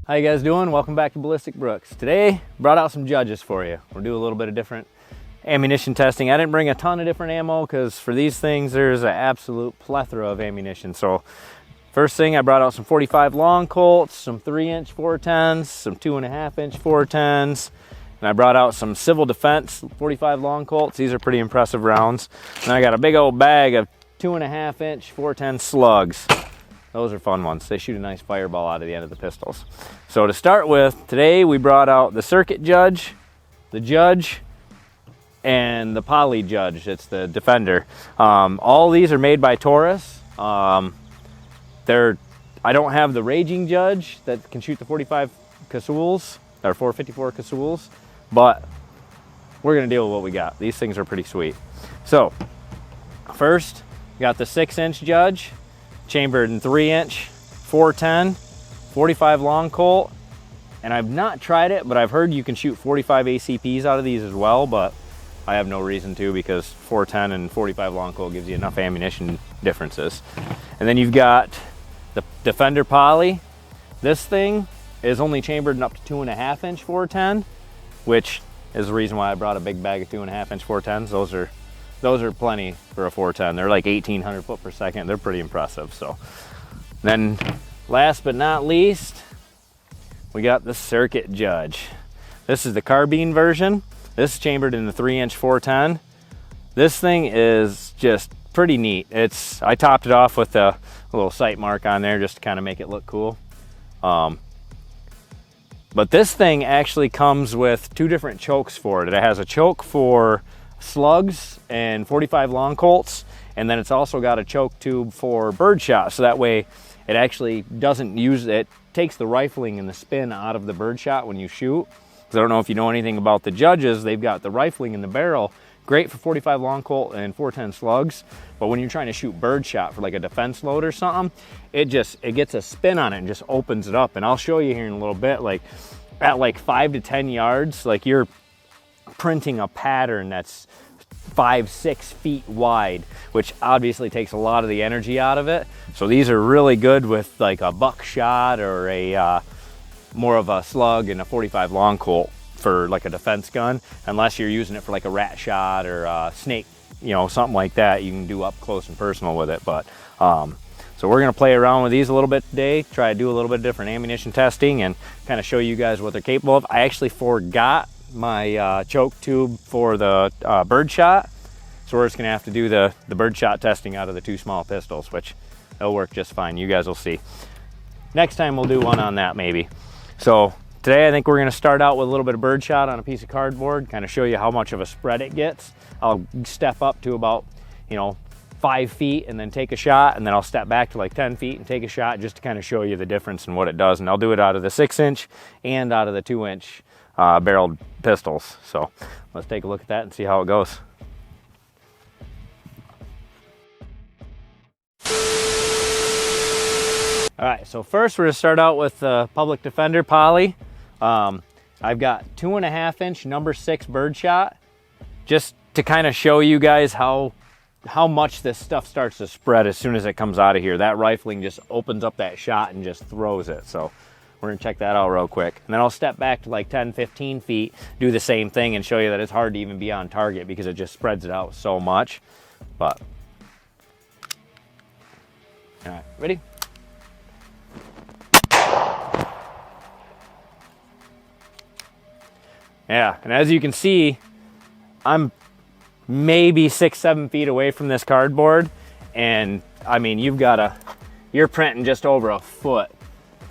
How you guys doing? Welcome back to Ballistic Brooks. Today, brought out some judges for you. We'll do a little bit of different ammunition testing. I didn't bring a ton of different ammo because for these things, there's an absolute plethora of ammunition. So first thing, I brought out some 45 long Colts, some 3-inch 410s, some 2.5-inch 410s, and I brought out some Civil Defense 45 long Colts. These are pretty impressive rounds. And I got a big old bag of 2.5-inch 410 slugs. Those are fun ones. They shoot a nice fireball out of the end of the pistols. So to start with, today we brought out the Circuit Judge, the Judge, and the Poly Judge. It's the Defender. All these are made by Taurus. I don't have the Raging Judge that can shoot the 45 Casuls, or 454 Casuls, but we're gonna deal with what we got. These things are pretty sweet. So first, we got the 6-inch Judge, chambered in 3-inch 410 45 long Colt, and I've not tried it, but I've heard you can shoot 45 ACPs out of these as well, but I have no reason to because 410 and 45 long Colt gives you enough ammunition differences. And then you've got the Defender Poly. This thing is only chambered in up to 2.5-inch 410, which is the reason why I brought a big bag of 2.5-inch 410s. Those are plenty for a 410. They're like 1,800 foot per second. They're pretty impressive. So then last but not least, we got the Circuit Judge. This is the carbine version. This is chambered in the 3-inch 410. This thing is just pretty neat. I topped it off with a little sight mark on there just to kind of make it look cool. But this thing actually comes with two different chokes for it. It has a choke for slugs and 45 long Colts, and then it's also got a choke tube for birdshot, so that way it actually doesn't use it takes the rifling and the spin out of the birdshot when you shoot. Because I don't know if you know anything about the Judges, they've got the rifling in the barrel, great for 45 long Colt and 410 slugs, but when you're trying to shoot birdshot for like a defense load or something, it gets a spin on it and just opens it up. And I'll show you here in a little bit, like at like 5 to 10 yards, like you're printing a pattern that's 5-6 feet wide, which obviously takes a lot of the energy out of it. So these are really good with like a buckshot or a more of a slug and a 45 long Colt for like a defense gun, unless you're using it for like a rat shot or a snake, something like that. You can do up close and personal with it. But so we're gonna play around with these a little bit today, try to do a little bit of different ammunition testing and kind of show you guys what they're capable of. I actually forgot my choke tube for the birdshot, so we're just gonna have to do the birdshot testing out of the two small pistols, which they'll work just fine. You guys will see. Next time we'll do one on that maybe. So today I think we're gonna start out with a little bit of birdshot on a piece of cardboard, kind of show you how much of a spread it gets. I'll step up to about 5 feet and then take a shot, and then I'll step back to like 10 feet and take a shot just to kind of show you the difference in what it does. And I'll do it out of the 6-inch and out of the 2-inch barreled pistols. So let's take a look at that and see how it goes. All right, so first we're gonna start out with the Public Defender Poly. I've got 2.5-inch number 6 birdshot, just to kind of show you guys how much this stuff starts to spread as soon as it comes out of here. That rifling just opens up that shot and just throws it. So we're gonna check that out real quick. And then I'll step back to like 10, 15 feet, do the same thing and show you that it's hard to even be on target because it just spreads it out so much. But, all right, ready? Yeah, and as you can see, I'm maybe 6-7 feet away from this cardboard, and I mean, you're printing just over a foot.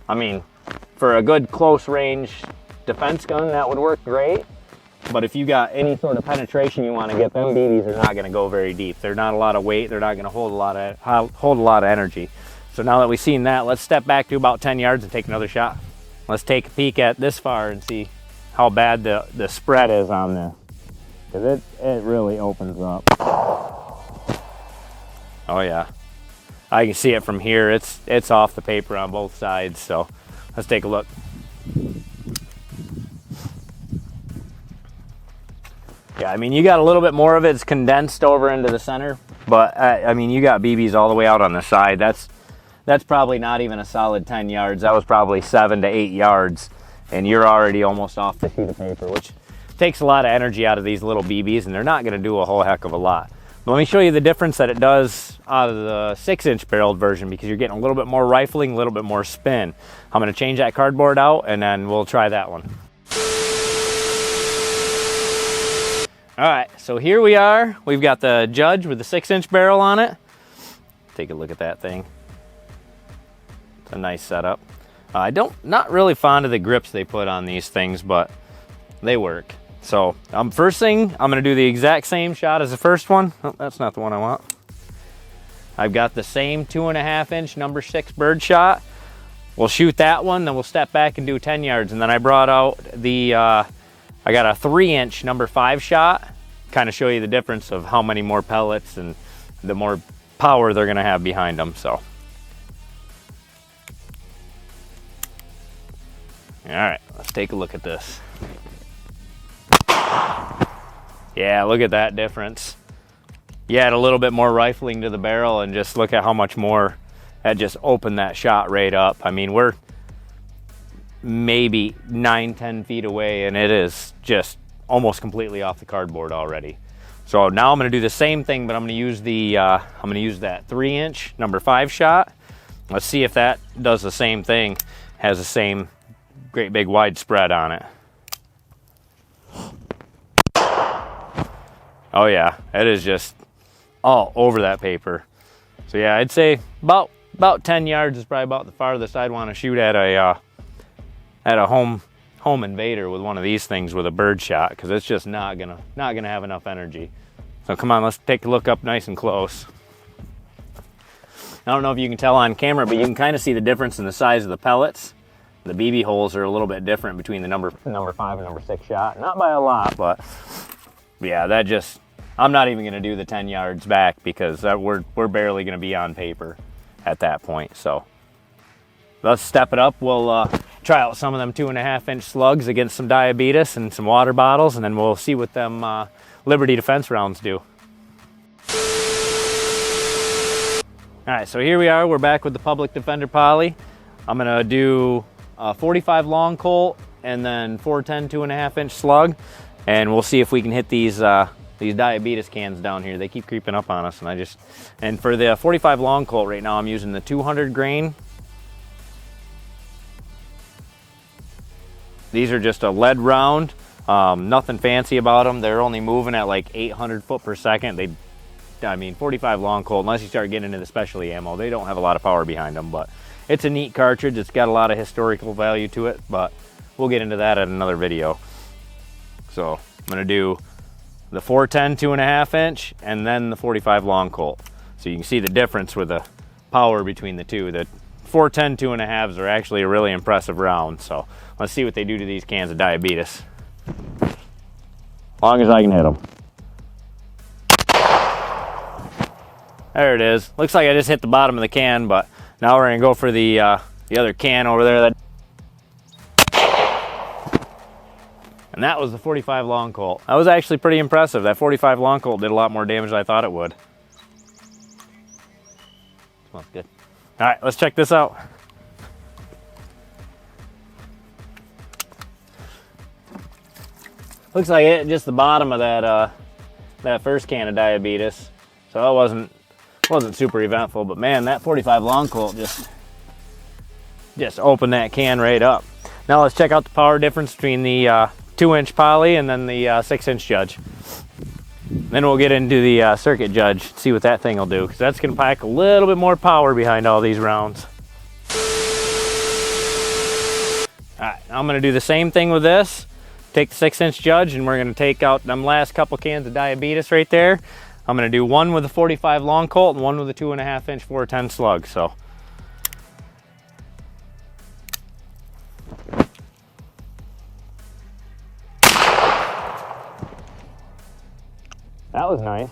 I mean, for a good close range defense gun, that would work great. But if you got any sort of penetration you want to get, them BBs are not going to go very deep. They're not a lot of weight. They're not going to hold a lot of energy. So now that we've seen that, let's step back to about 10 yards and take another shot. Let's take a peek at this far and see how bad the spread is on this, because it really opens up. Oh yeah, I can see it from here. It's off the paper on both sides. So let's take a look. Yeah, I mean, you got a little bit more of it's condensed over into the center, but I mean, you got BBs all the way out on the side. That's that's probably not even a solid 10 yards. That was probably 7 to 8 yards, and you're already almost off the sheet of paper, which takes a lot of energy out of these little BBs, and they're not going to do a whole heck of a lot. But let me show you the difference that it does out of the 6-inch barreled version, because you're getting a little bit more rifling, a little bit more spin. I'm going to change that cardboard out, and then we'll try that one. All right, so here we are. We've got the Judge with the 6-inch barrel on it. Take a look at that thing. It's a nice setup. Not really fond of the grips they put on these things, but they work. So first thing, I'm gonna do the exact same shot as the first one. Oh, that's not the one I want. I've got the same 2.5-inch number 6 bird shot. We'll shoot that one, then we'll step back and do 10 yards. And then I brought out the, I got a 3-inch number 5 shot, kind of show you the difference of how many more pellets and the more power they're gonna have behind them, so. All right, let's take a look at this. Yeah, look at that difference. You add a little bit more rifling to the barrel and just look at how much more that just opened that shot right up. I mean, we're maybe 9-10 feet away, and it is just almost completely off the cardboard already. So now I'm going to do the same thing, but I'm going to use the that 3-inch number 5 shot. Let's see if that does the same thing, has the same great big wide spread on it. Oh yeah, it is just all over that paper. So yeah, I'd say about 10 yards is probably about the farthest I'd want to shoot at a home invader with one of these things with a bird shot, because it's just not gonna have enough energy. So come on, let's take a look up nice and close. I don't know if you can tell on camera, but you can kind of see the difference in the size of the pellets. The BB holes are a little bit different between the number 5 and number 6 shot. Not by a lot, but yeah, that just, I'm not even gonna do the 10 yards back, because we're barely gonna be on paper at that point. So let's step it up. We'll try out some of them 2.5-inch slugs against some diabetes and some water bottles, and then we'll see what them Liberty Defense rounds do. All right, so here we are. We're back with the Public Defender Poly. I'm gonna do a 45 long Colt and then 410 2.5-inch slug, and we'll see if we can hit these diabetes cans down here. They keep creeping up on us, and for the 45 long Colt right now, I'm using the 200 grain. These are just a lead round, nothing fancy about them. They're only moving at like 800 foot per second. I mean, 45 long Colt, unless you start getting into the specialty ammo, they don't have a lot of power behind them, but it's a neat cartridge. It's got a lot of historical value to it, but we'll get into that at another video. So I'm gonna do the 410 2.5-inch and then the 45 long Colt. So you can see the difference with the power between the two. The 410 2.5s are actually a really impressive round. So let's see what they do to these cans of diabetes. As long as I can hit them. There it is. Looks like I just hit the bottom of the can, but now we're gonna go for the other can over there. And that was the 45 long Colt. That was actually pretty impressive. That 45 long Colt did a lot more damage than I thought it would. Smells good. All right, let's check this out. Looks like it just the bottom of that first can of diabetes. So it wasn't super eventful, but man, that 45 long Colt just opened that can right up. Now let's check out the power difference between the 2-inch poly and then the 6-inch Judge. Then we'll get into the circuit Judge, see what that thing will do, because that's going to pack a little bit more power behind all these rounds. All right, I'm going to do the same thing with this. Take the 6-inch Judge, and we're going to take out them last couple cans of diabetes right there. I'm going to do one with a 45 long Colt and one with a 2.5-inch 410 slug. So that was nice.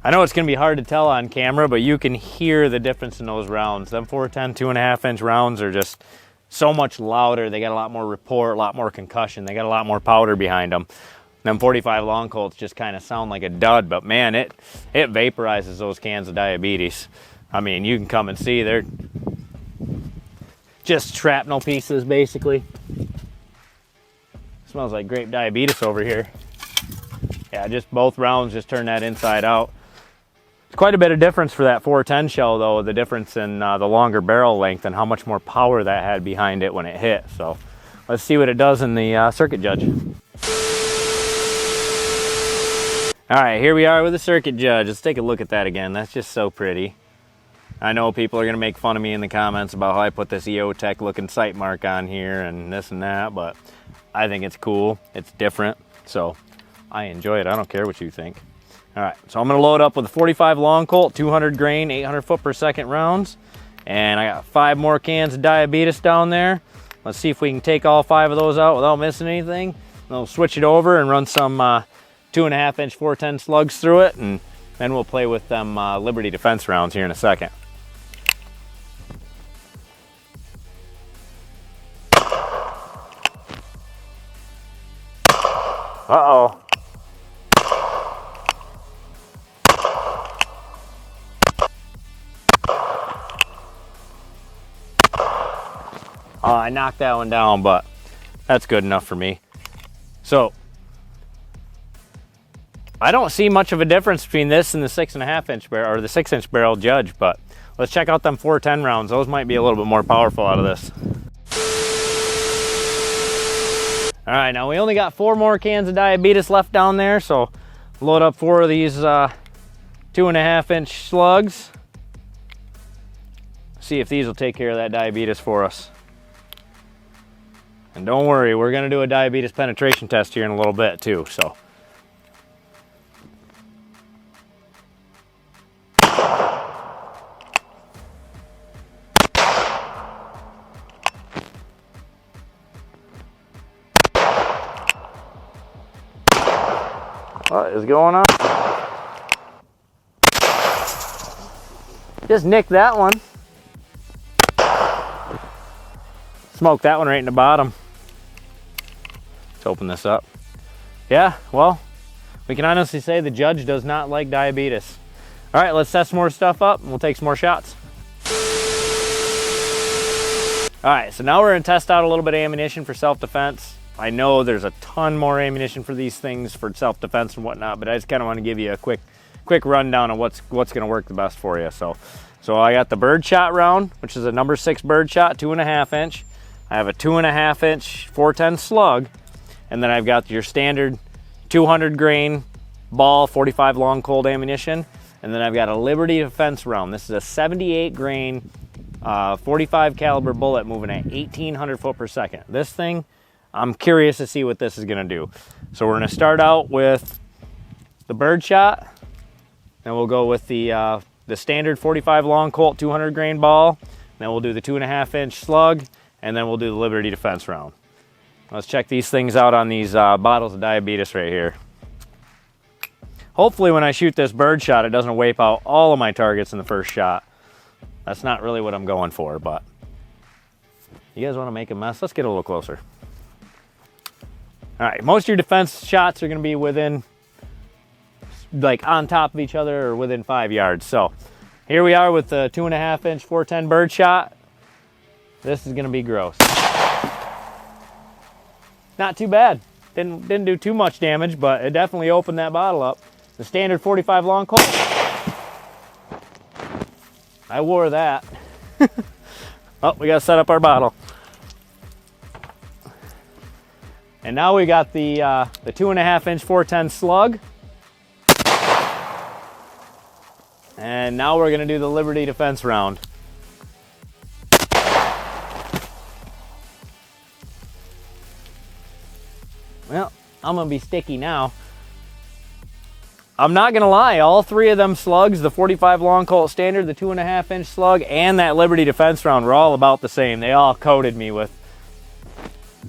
I know it's going to be hard to tell on camera, but you can hear the difference in those rounds. Them 410 2.5-inch rounds are just so much louder. They got a lot more report, a lot more concussion. They got a lot more powder behind them. Them 45 long Colts just kind of sound like a dud, but man, it vaporizes those cans of diabetes. I mean, you can come and see, they're just shrapnel pieces, basically. Smells like grape diabetes over here. Yeah, just both rounds, just turn that inside out. It's quite a bit of difference for that 410 shell, though, the difference in the longer barrel length and how much more power that had behind it when it hit. So let's see what it does in the Circuit Judge. All right, here we are with the Circuit Judge. Let's take a look at that again. That's just so pretty. I know people are going to make fun of me in the comments about how I put this EOTech looking sight mark on here and this and that, but I think it's cool. It's different, so I enjoy it. I don't care what you think. All right, so I'm going to load up with a 45 long Colt, 200 grain, 800 foot per second rounds, and I got 5 more cans of diabetes down there. Let's see if we can take all 5 of those out without missing anything. Then we'll switch it over and run some 2.5 inch 410 slugs through it, and then we'll play with them Liberty Defense rounds here in a second. Uh-oh. Oh, I knocked that one down, but that's good enough for me. So, I don't see much of a difference between this and the 6.5 inch barrel, or the 6 inch barrel Judge, but let's check out them 410 rounds. Those might be a little bit more powerful out of this. All right, now we only got 4 more cans of diabetes left down there, so load up 4 of these 2.5 inch slugs. See if these will take care of that diabetes for us. And don't worry, we're gonna do a diabetes penetration test here in a little bit too, so. What is going on? Just nicked that one. Smoked that one right in the bottom. Let's open this up. Yeah, well, we can honestly say the Judge does not like diabetes. All right, let's test some more stuff up and we'll take some more shots. All right, so now we're gonna test out a little bit of ammunition for self-defense. I know there's a ton more ammunition for these things for self-defense and whatnot, but I just kind of want to give you a quick rundown of what's going to work the best for you. So I got the Birdshot round, which is a number 6 Birdshot, 2.5 inch. I have a 2.5 inch 410 slug, and then I've got your standard 200 grain ball 45 long Colt ammunition, and then I've got a Liberty Defense round. This is a 78 grain 45 caliber bullet moving at 1800 foot per second. This thing, I'm curious to see what this is gonna do. So we're gonna start out with the Birdshot, then we'll go with the standard 45 long Colt 200 grain ball, then we'll do the 2.5 inch slug, and then we'll do the Liberty Defense round. Let's check these things out on these bottles of diabetes right here. Hopefully when I shoot this Birdshot, it doesn't wipe out all of my targets in the first shot. That's not really what I'm going for, but you guys wanna make a mess? Let's get a little closer. All right, most of your defense shots are gonna be within, like on top of each other or within 5 yards. So here we are with the 2.5 inch 410 Birdshot. This is gonna be gross. Not too bad. Didn't do too much damage, but it definitely opened that bottle up. The standard 45 long Colt. I wore that. Oh, we gotta set up our bottle. And now we got the 2.5 inch 410 slug. And now we're gonna do the Liberty Defense round. Well, I'm gonna be sticky now. I'm not gonna lie, all 3 of them slugs, the 45 long Colt standard, the 2.5 inch slug, and that Liberty Defense round were all about the same. They all coated me with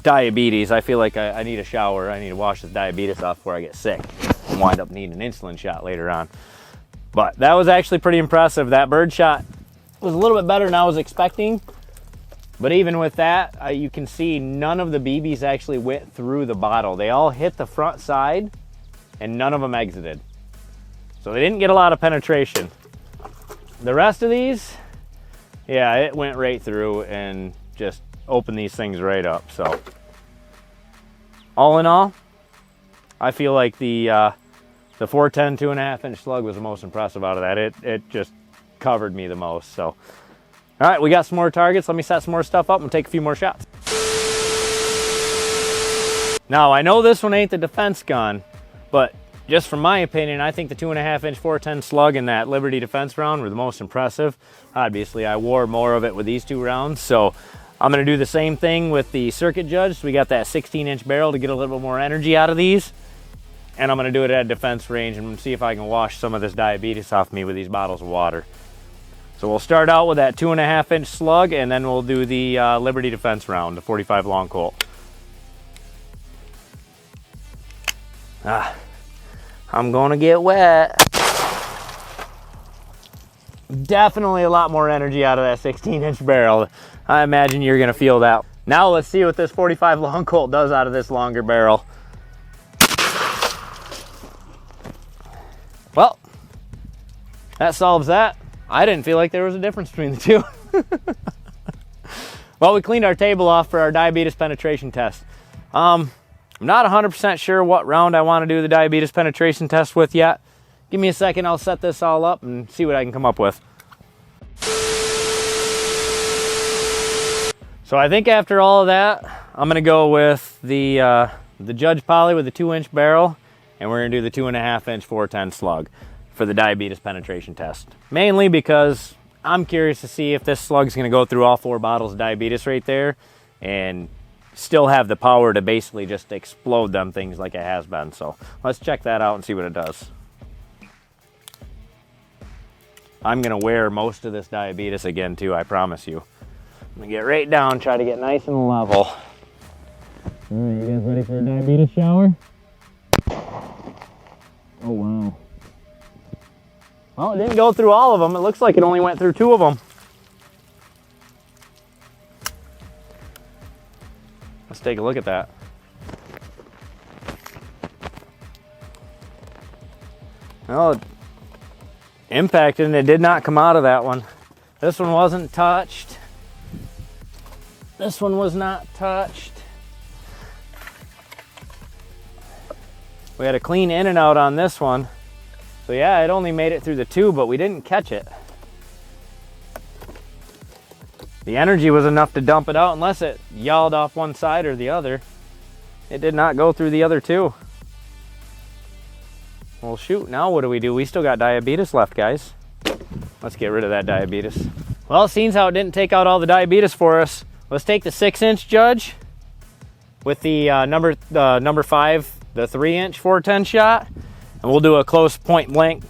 diabetes. I feel like I need a shower. I need to wash this diabetes off before I get sick and wind up needing an insulin shot later on. But that was actually pretty impressive. That Birdshot was a little bit better than I was expecting. But even with that, you can see none of the BBs actually went through the bottle. They all hit the front side and none of them exited. So they didn't get a lot of penetration. The rest of these, yeah, it went right through and just opened these things right up. So all in all, I feel like the 410 2.5-inch slug was the most impressive out of that. It just covered me the most. So, all right, we got some more targets. Let me set some more stuff up and take a few more shots. Now, I know this one ain't the defense gun, but just from my opinion, I think the 2.5-inch 410 slug and that Liberty defense round were the most impressive. Obviously, I wore more of it with these two rounds, so I'm gonna do the same thing with the Circuit Judge. So we got that 16-inch barrel to get a little bit more energy out of these. And I'm gonna do it at defense range and see if I can wash some of this diabetes off me with these bottles of water. So we'll start out with that 2.5-inch slug, and then we'll do the Liberty defense round, the 45 long Colt. I'm gonna get wet. Definitely a lot more energy out of that 16-inch barrel. I imagine you're gonna feel that. Now let's see what this 45 long Colt does out of this longer barrel. Well, that solves that. I didn't feel like there was a difference between the two. Well, we cleaned our table off for our diabetes penetration test. I'm not 100% sure what round I want to do the diabetes penetration test with yet. Give me a second, I'll set this all up and see what I can come up with. So I think after all of that, I'm gonna go with the Judge Poly with the 2-inch barrel, and we're gonna do the 2.5-inch 410 slug for the diabetes penetration test. Mainly because I'm curious to see if this slug's gonna go through all 4 bottles of diabetes right there and still have the power to basically just explode them things like it has been. So let's check that out and see what it does. I'm gonna wear most of this diabetes again too, I promise you. I'm gonna get right down, try to get nice and level. All right, you guys ready for a diabetes shower? Oh, wow. Well, it didn't go through all of them. It looks like it only went through 2 of them. Let's take a look at that. Well, it impacted and it did not come out of that one. This one wasn't touched. This one was not touched. We had a clean in and out on this one. So yeah, it only made it through the 2, but we didn't catch it. The energy was enough to dump it out unless it yelled off one side or the other. It did not go through the other 2. Well, shoot, now what do? We still got diabetes left, guys. Let's get rid of that diabetes. Well, seeing how it didn't take out all the diabetes for us, let's take the 6-inch Judge with the number 5, the 3-inch 410 shot, and we'll do a close point blank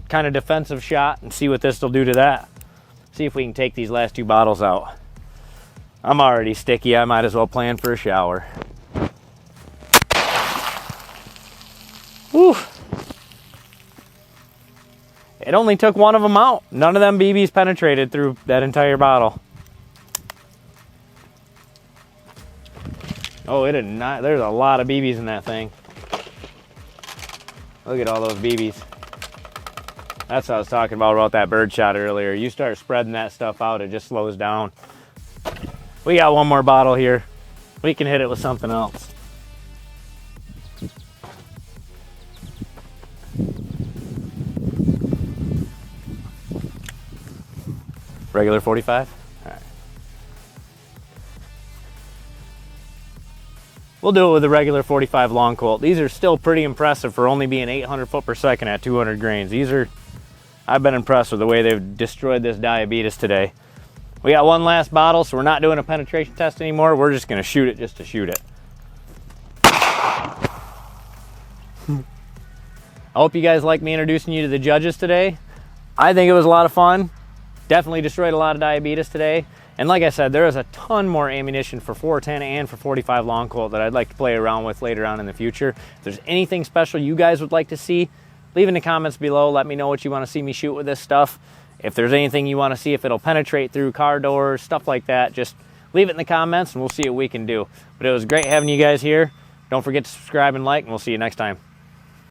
kind of defensive shot and see what this will do to that. See if we can take these last 2 bottles out. I'm already sticky. I might as well plan for a shower. Whew. It only took 1 of them out. None of them BBs penetrated through that entire bottle. Oh, it did not. There's a lot of BBs in that thing. Look at all those BBs. That's what I was talking about that bird shot earlier. You start spreading that stuff out, it just slows down. We got 1 more bottle here. We can hit it with something else. Regular 45? All right. We'll do it with a regular 45 long Colt. These are still pretty impressive for only being 800 foot per second at 200 grains. I've been impressed with the way they've destroyed this diabetes today. We got 1 last bottle, so we're not doing a penetration test anymore. We're just gonna shoot it just to shoot it. I hope you guys like me introducing you to the judges today. I think it was a lot of fun. Definitely destroyed a lot of diabetes today. And like I said, there is a ton more ammunition for 410 and for 45 long Colt that I'd like to play around with later on in the future. If there's anything special you guys would like to see, leave in the comments below. Let me know what you want to see me shoot with this stuff. If there's anything you want to see, if it'll penetrate through car doors, stuff like that, just leave it in the comments and we'll see what we can do. But it was great having you guys here. Don't forget to subscribe and like, and we'll see you next time.